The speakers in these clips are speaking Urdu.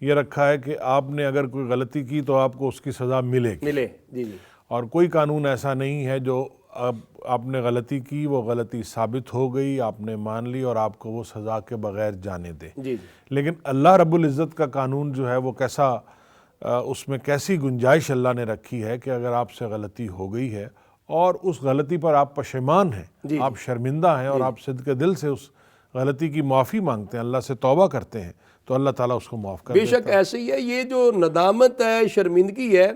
یہ رکھا ہے کہ آپ نے اگر کوئی غلطی کی تو آپ کو اس کی سزا ملے گی، ملے جی جی اور کوئی قانون ایسا نہیں ہے جو آپ نے غلطی کی، وہ غلطی ثابت ہو گئی، آپ نے مان لی اور آپ کو وہ سزا کے بغیر جانے دے۔ جی لیکن اللہ رب العزت کا قانون جو ہے وہ کیسا، اس میں کیسی گنجائش اللہ نے رکھی ہے کہ اگر آپ سے غلطی ہو گئی ہے اور اس غلطی پر آپ پشیمان ہیں، آپ شرمندہ ہیں اور آپ صدق دل سے اس غلطی کی معافی مانگتے ہیں، اللہ سے توبہ کرتے ہیں، تو اللہ تعالیٰ اس کو معاف کر بے دیتا ہے۔ شک ایسے ہی ہے۔ یہ جو ندامت ہے، شرمندگی ہے،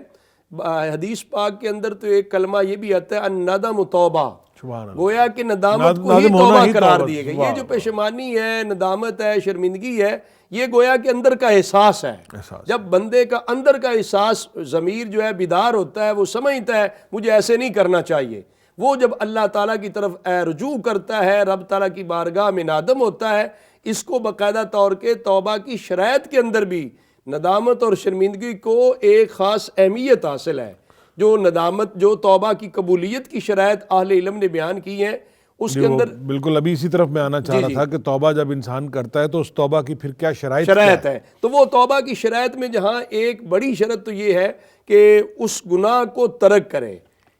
حدیث پاک کے اندر تو ایک کلمہ یہ بھی آتا ہے الندم توبہ، سبحان اللہ، گویا کہ ندامت کو ہی نادم ہونا توبہ ہی قرار توبہ، دیے گئے۔ یہ واہ جو پشیمانی ہے، ندامت ہے، شرمندگی ہے، یہ گویا کہ اندر کا احساس ہے۔ احساس جب بندے کا اندر کا احساس، ضمیر جو ہے بیدار ہوتا ہے، وہ سمجھتا ہے مجھے ایسے نہیں کرنا چاہیے، وہ جب اللہ تعالیٰ کی طرف رجوع کرتا ہے، رب تعالیٰ کی بارگاہ میں نادم ہوتا ہے، اس کو باقاعدہ طور کے توبہ کی شرائط کے اندر بھی ندامت اور شرمندگی کو ایک خاص اہمیت حاصل ہے۔ جو ندامت، جو توبہ کی قبولیت کی شرائط اہل علم نے بیان کی ہیں، اس کے اندر بالکل ابھی اسی طرف میں آنا چاہ رہا تھا کہ توبہ جب انسان کرتا ہے تو اس توبہ کی پھر کیا شرائط ہے۔ تو وہ توبہ کی شرائط میں جہاں ایک بڑی شرط تو یہ ہے کہ اس گناہ کو ترک کرے۔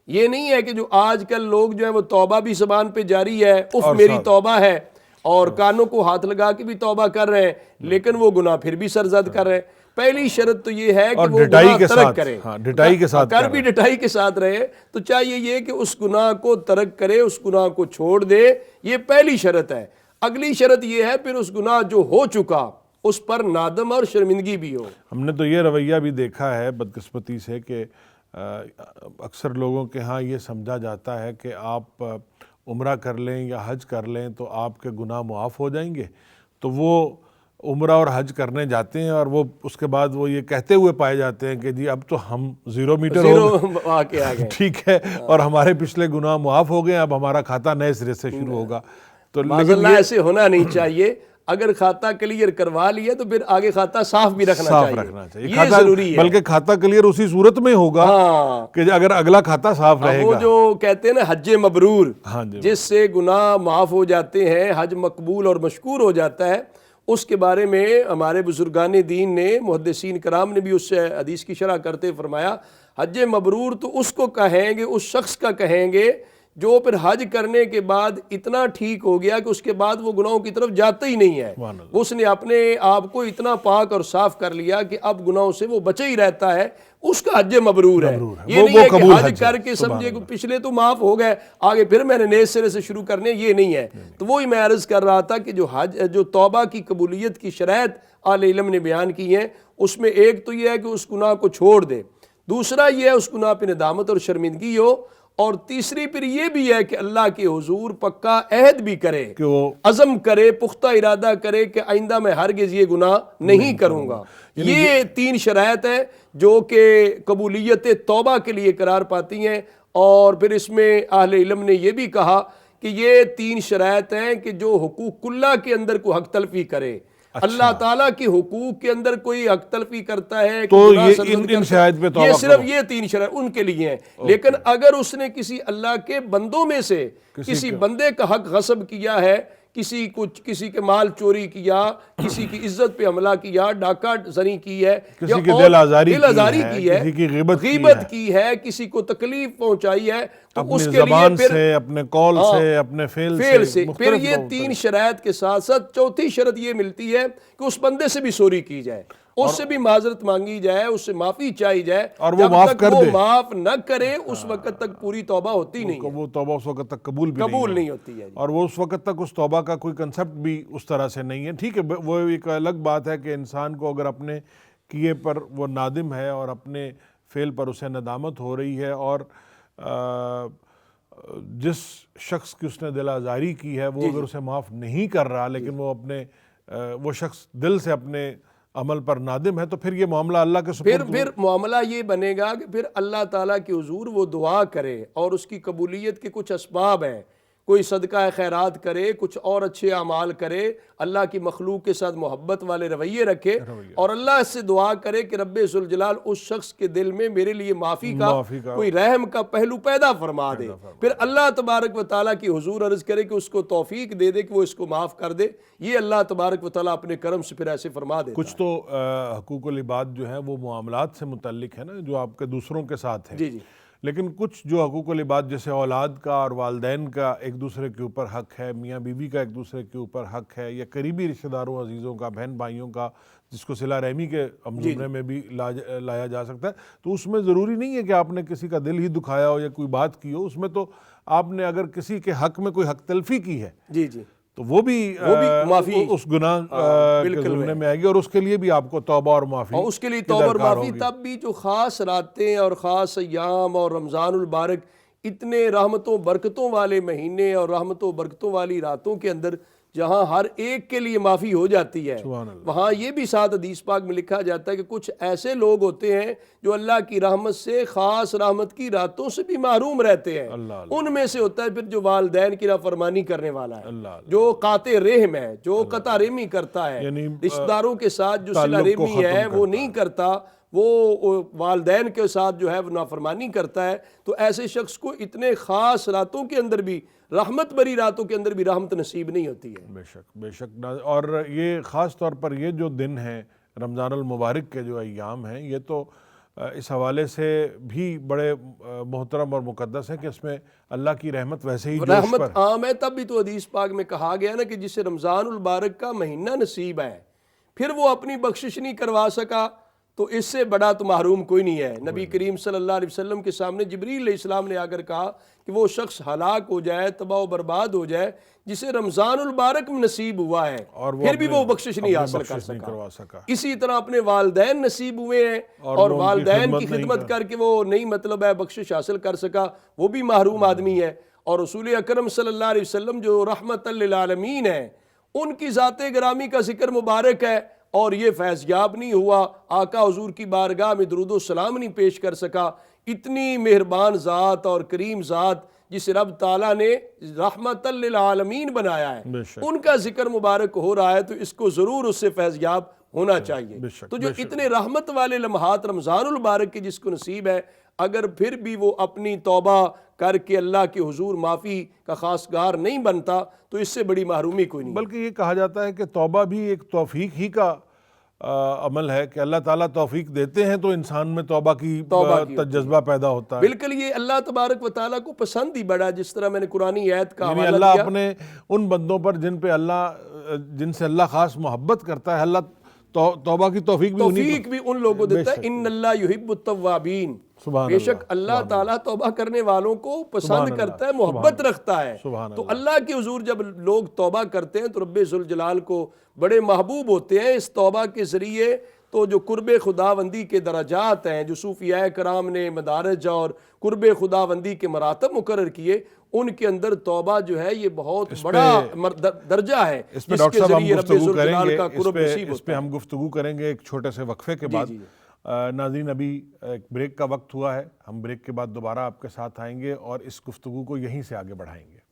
یہ نہیں ہے کہ جو آج کل لوگ جو ہیں وہ توبہ بھی زبان پہ جاری ہے، اف میری توبہ ہے، اور کانوں کو ہاتھ لگا کے بھی توبہ کر رہے ہیں، لیکن وہ گناہ پھر بھی سرزد کر رہے ہیں۔ پہلی شرط تو یہ ہے کہ وہ گناہ ترک کرے، ڈٹائی کے ساتھ کر بھی ڈٹائی کے ساتھ رہے، تو چاہیے یہ کہ اس گناہ کو ترک کرے، اس گناہ کو چھوڑ دے، یہ پہلی شرط ہے۔ اگلی شرط یہ ہے پھر اس گناہ جو ہو چکا اس پر نادم اور شرمندگی بھی ہو۔ ہم نے تو یہ رویہ بھی دیکھا ہے بدقسمتی سے کہ اکثر لوگوں کے ہاں یہ سمجھا جاتا ہے کہ آپ عمرہ کر لیں یا حج کر لیں تو آپ کے گناہ معاف ہو جائیں گے، تو وہ عمرہ اور حج کرنے جاتے ہیں اور وہ اس کے بعد وہ یہ کہتے ہوئے پائے جاتے ہیں کہ جی اب تو ہم 0 میٹر آ گئے، ٹھیک ہے، اور ہمارے پچھلے گناہ معاف ہو گئے، اب ہمارا کھاتا نئے سرے سے شروع ہوگا۔ تو لیکن ایسے ہونا نہیں چاہیے۔ اگر کھاتا کلیئر کروا لیا تو پھر آگے کھاتا صاف بھی رکھنا چاہیے، یہ ضروری ہے۔ بلکہ کھاتا کلیئر اسی صورت میں ہوگا کہ اگر اگلا کھاتا صاف رہے گا۔ وہ جو کہتے ہیں نا حج مبرور، جس سے گناہ معاف ہو جاتے ہیں، حج مقبول اور مشکور ہو جاتا ہے، اس کے بارے میں ہمارے بزرگان دین نے، محدثین کرام نے بھی اس سے حدیث کی شرح کرتے فرمایا حج مبرور تو اس کو کہیں گے، اس شخص کا کہیں گے جو پھر حج کرنے کے بعد اتنا ٹھیک ہو گیا کہ اس کے بعد وہ گناہوں کی طرف جاتا ہی نہیں ہے، اس نے اپنے آپ کو اتنا پاک اور صاف کر لیا کہ اب گناہوں سے وہ بچے ہی رہتا ہے، اس کا حج مبرور ہے۔ یہ نہیں ہے کہ حج کر کے سمجھے کہ پچھلے تو معاف ہو گئے، آگے پھر میں نے نئے سرے سے شروع کرنے، یہ نہیں ہے۔ تو وہی میں عرض کر رہا تھا کہ جو توبہ کی قبولیت کی شرائط اہل علم نے بیان کی ہیں، اس میں ایک تو یہ ہے کہ اس گناہ کو چھوڑ دے، دوسرا یہ ہے اس گناہ پہ ندامت اور شرمندگی ہو، اور تیسری پھر یہ بھی ہے کہ اللہ کے حضور پکا عہد بھی کرے، کہ وہ عزم کرے، پختہ ارادہ کرے کہ آئندہ میں ہرگز یہ گناہ نہیں کروں گا۔ یہ 3 شرائط ہیں جو کہ قبولیت توبہ کے لیے قرار پاتی ہیں۔ اور پھر اس میں اہل علم نے یہ بھی کہا کہ یہ 3 شرائط ہیں کہ جو حقوق اللہ کے اندر کوئی حق تلفی کرے، اللہ تعالیٰ کی حقوق کے اندر کوئی حق تلفی کرتا ہے تو ان شرائط پہ توبہ، یہ صرف یہ 3 شرائط ان کے لیے ہیں۔ لیکن اگر اس نے کسی اللہ کے بندوں میں سے کسی بندے کا حق غصب کیا ہے، کسی کے مال چوری کیا، کسی کی عزت پہ حملہ کیا، ڈاکہ زنی کی ہے، کسی کی دل آزاری کی ہے، کسی کی غیبت کی ہے، کسی کو تکلیف پہنچائی ہے، تو اس کے لیے زبان سے، اپنے قول سے، اپنے فعل سے، پھر یہ 3 شرائط کے ساتھ ساتھ چوتھی شرط یہ ملتی ہے کہ اس بندے سے بھی سوری کی جائے، اس سے بھی معذرت مانگی جائے، اس سے معافی چاہی جائے، اور وہ معاف کر دے۔ وہ معاف نہ کرے اس وقت تک پوری توبہ ہوتی نہیں ہے، وہ توبہ اس وقت تک قبول نہیں ہوتی ہے، اور وہ اس وقت تک اس توبہ کا کوئی کنسپٹ بھی اس طرح سے نہیں ہے۔ ٹھیک ہے، وہ ایک الگ بات ہے کہ انسان کو اگر اپنے کیے پر وہ نادم ہے اور اپنے فعل پر اسے ندامت ہو رہی ہے، اور جس شخص کی اس نے دل آزاری کی ہے وہ اگر اسے معاف نہیں کر رہا، لیکن وہ شخص دل سے اپنے عمل پر نادم ہے، تو پھر یہ معاملہ اللہ کے سپرد، پھر معاملہ یہ بنے گا کہ پھر اللہ تعالیٰ کے حضور وہ دعا کرے، اور اس کی قبولیت کے کچھ اسباب ہیں، کوئی صدقہ خیرات کرے، کچھ اور اچھے اعمال کرے، اللہ کی مخلوق کے ساتھ محبت والے رویے رکھے اور اللہ سے دعا کرے کہ رب ذوالجلال اس شخص کے دل میں میرے لیے معافی کا کوئی رحم کا پہلو پیدا فرما دے، پھر اللہ تبارک و تعالیٰ کی حضور عرض کرے کہ اس کو توفیق دے دے کہ وہ اس کو معاف کر دے۔ یہ اللہ تبارک و تعالیٰ اپنے کرم سے پھر ایسے فرما دے۔ کچھ تو حقوق العباد جو ہے وہ معاملات سے متعلق ہے نا، جو آپ کے دوسروں کے ساتھ ہے، جی جی، لیکن کچھ جو حقوق العباد جیسے اولاد کا اور والدین کا ایک دوسرے کے اوپر حق ہے، میاں بیوی کا ایک دوسرے کے اوپر حق ہے، یا قریبی رشتہ داروں عزیزوں کا، بہن بھائیوں کا، جس کو صلہ رحمی کے زمرے میں بھی لایا جا سکتا ہے، تو اس میں ضروری نہیں ہے کہ آپ نے کسی کا دل ہی دکھایا ہو یا کوئی بات کی ہو، اس میں تو آپ نے اگر کسی کے حق میں کوئی حق تلفی کی ہے جی جی، تو وہ بھی معافی اس گناہ کے زمرے میں آئے گی، اور اس کے لیے بھی آپ کو توبہ اور معافی اور اس کے لیے توبہ اور معافی تب بھی جو خاص راتیں اور خاص ایام اور رمضان المبارک اتنے رحمتوں برکتوں والے مہینے اور رحمتوں برکتوں والی راتوں کے اندر جہاں ہر ایک کے لیے معافی ہو جاتی ہے، وہاں یہ بھی ساتھ حدیث پاک میں لکھا جاتا ہے کہ کچھ ایسے لوگ ہوتے ہیں جو اللہ کی رحمت سے، خاص رحمت کی راتوں سے بھی محروم رہتے ہیں۔ ان میں سے ہوتا ہے پھر جو والدین کی نافرمانی کرنے والا ہے، جو قاطع رحم ہے، جو قطع رحمی کرتا ہے، رشتہ داروں کے ساتھ جو صلہ رحمی ہے وہ نہیں کرتا، وہ والدین کے ساتھ جو ہے وہ نافرمانی کرتا ہے، تو ایسے شخص کو اتنے خاص راتوں کے اندر بھی، رحمت بری راتوں کے اندر بھی رحمت نصیب نہیں ہوتی ہے۔ بے شک بے شک، اور یہ خاص طور پر یہ جو دن ہیں رمضان المبارک کے جو ایام ہیں، یہ تو اس حوالے سے بھی بڑے محترم اور مقدس ہیں کہ اس میں اللہ کی رحمت ویسے ہی جوش پر رحمت عام ہے، تب بھی تو حدیث پاک میں کہا گیا نا کہ جسے رمضان المبارک کا مہینہ نصیب ہے پھر وہ اپنی بخشش نہیں کروا سکا تو اس سے بڑا تو محروم کوئی نہیں ہے۔ نبی کریم صلی اللہ علیہ وسلم کے سامنے جبریل علیہ السلام نے آ کر کہا کہ وہ شخص ہلاک ہو جائے، تباہ و برباد ہو جائے جسے رمضان المبارک میں نصیب ہوا ہے پھر بھی وہ بخشش نہیں حاصل کر سکا۔ اسی طرح اپنے والدین نصیب ہوئے ہیں اور والدین کی خدمت کر کے وہ نہیں مطلب ہے بخشش حاصل کر سکا، وہ بھی محروم آدمی ہے۔ اور رسول اکرم صلی اللہ علیہ وسلم جو رحمت للعالمین ہیں، ان کی ذات گرامی کا ذکر مبارک ہے اور یہ فیض یاب نہیں ہوا، آقا حضور کی بارگاہ میں درود و سلام نہیں پیش کر سکا۔ اتنی مہربان ذات اور کریم ذات جس رب تعالیٰ نے رحمت للعالمین بنایا ہے، ان کا ذکر مبارک ہو رہا ہے تو اس کو ضرور اس سے فیض یاب ہونا چاہیے۔ تو جو اتنے رحمت والے لمحات رمضان المبارک کے جس کو نصیب ہے، اگر پھر بھی وہ اپنی توبہ کر کے اللہ کے حضور معافی کا خواستگار نہیں بنتا تو اس سے بڑی محرومی کوئی نہیں۔ بلکہ یہ کہا جاتا ہے کہ توبہ بھی ایک توفیق ہی کا عمل ہے کہ اللہ تعالیٰ توفیق دیتے ہیں تو انسان میں توبہ کی جذبہ پیدا ہوتا ہے۔ بالکل یہ اللہ تبارک و تعالیٰ کو پسند ہی بڑا، جس طرح میں نے قرآنی آیت کا یعنی حوالہ اللہ دیا، اپنے ان بندوں پر جن سے اللہ خاص محبت کرتا ہے، اللہ توبہ کی توفیق بھی ان لوگوں کو دیتا ہے۔ ان اللہ یحب التوابین، بے شک اللہ تعالیٰ توبہ کرنے والوں کو پسند کرتا ہے، محبت رکھتا ہے۔ تو اللہ کے حضور جب لوگ توبہ کرتے ہیں تو رب ذوالجلال کو بڑے محبوب ہوتے ہیں اس توبہ کے ذریعے۔ تو جو قرب خداوندی کے درجات ہیں، جو صوفیاء کرام نے مدارج اور قرب خداوندی کے مراتب مقرر کیے، ان کے اندر توبہ جو ہے یہ بہت بڑا درجہ ہے اس پہ ڈاکٹر صاحب ہم گفتگو کریں گے، اس پہ ہم گفتگو کریں گے ایک چھوٹے سے وقفے کے بعد۔ ناظرین ابھی ایک بریک کا وقت ہوا ہے، ہم بریک کے بعد دوبارہ آپ کے ساتھ آئیں گے اور اس گفتگو کو یہیں سے آگے بڑھائیں گے۔